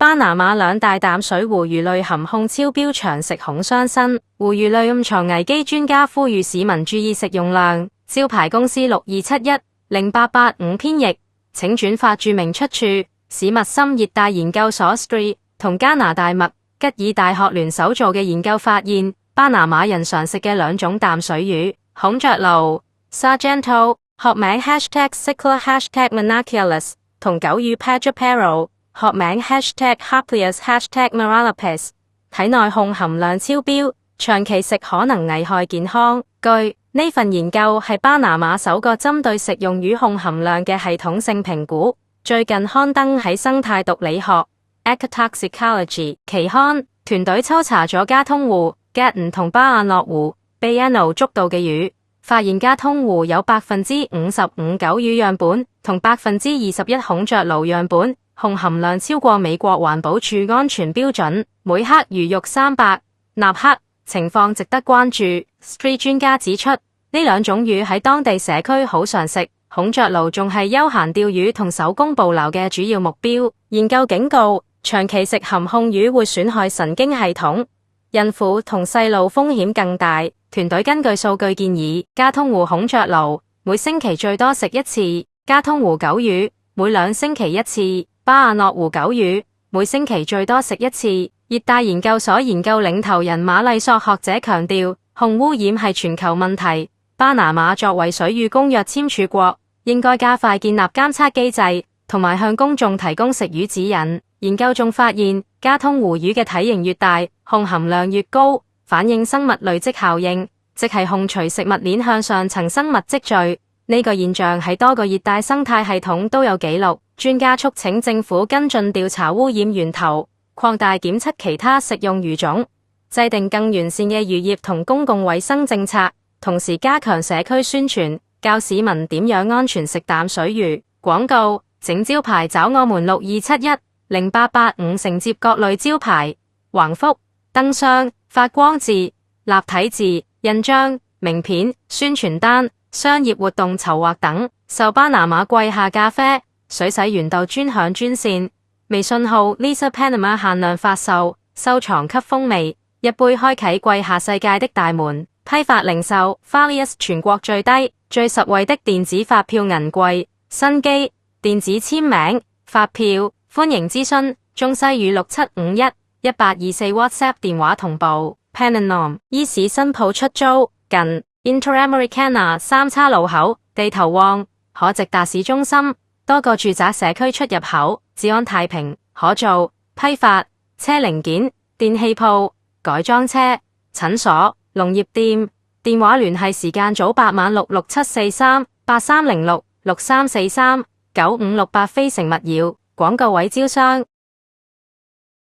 巴拿馬兩大淡水湖魚類含控超標長食恐傷身，湖魚類暗藏危機，專家呼籲市民注意食用量。招牌公司62710885編譯，請轉發注明出處。史密森熱帶研究所 STRI 同加拿大麥吉爾大學聯手做嘅研究發現，巴拿馬人常食嘅兩種淡水魚孔雀鱸 Sargento 學名 #Cichla #Monaculus 同狗魚 Pajapero 學名 #Harplius #Maralapis 體內控含量超標，長期食可能危害健康。據呢份研究係巴拿馬首個針對食用魚控含量嘅系統性評估，最近刊登喺生態毒理學 Ecotoxicology 期刊。團隊抽查咗加通湖、Gatun 同巴亞諾湖 Bayano 捉到嘅魚，發現加通湖有55%狗魚樣本同21%孔雀鱸樣本，控含量超過美國環保署安全標準，每克魚肉300納克，情況值得關注。STRI 專家指出，呢兩種魚喺當地社區好常食，孔雀鱸仲係休閒釣魚同手工捕撈嘅主要目標。研究警告，長期食含控魚會損害神經系統，孕婦同細路風險更大。團隊根據數據建議，加通湖孔雀鱸每星期最多食一次，加通湖狗魚每2星期一次，巴亞諾湖狗魚每星期最多食一次。熱帶研究所研究領頭人馬麗索學者強調，控污染係全球問題。巴拿馬作為水域公約簽署國，應該加快建立監測機制，同埋向公眾提供食魚指引。研究仲發現，加通湖魚嘅體型越大，控含量越高，反映生物累積效應，即係控除食物鏈向上層生物積聚。呢個現象喺多個熱帶生態系統都有記錄。專家促請政府跟進調查污染源頭，擴大檢測其他食用魚種，制定更完善嘅漁業同公共衛生政策，同時加強社區宣傳，教市民點樣安全食淡水魚。廣告，整招牌找我們62710885承接各類招牌、橫幅、燈箱、發光字、立體字、印章、名片、宣傳單、商業活動籌劃等。受巴拿馬季下咖啡、水洗原豆專享專線。微信號 Lisa Panama 限量發售，收藏給風味，一杯開啟季下世界的大門。批發零售 Falius 全國最低、最實惠的電子發票銀櫃、新機、電子簽名、發票，歡迎諮詢中西語67511824 WhatsApp 電話同步。Pananom 伊市新鋪出租，近 Interamericana 三叉路口，地頭旺，可直達市中心，多個住宅社區出入口，治安太平，可做批發、車零件、電器鋪、改裝車、診所、農業店。電話聯繫時間早8晚66743830663439568非誠勿擾。廣告位招商。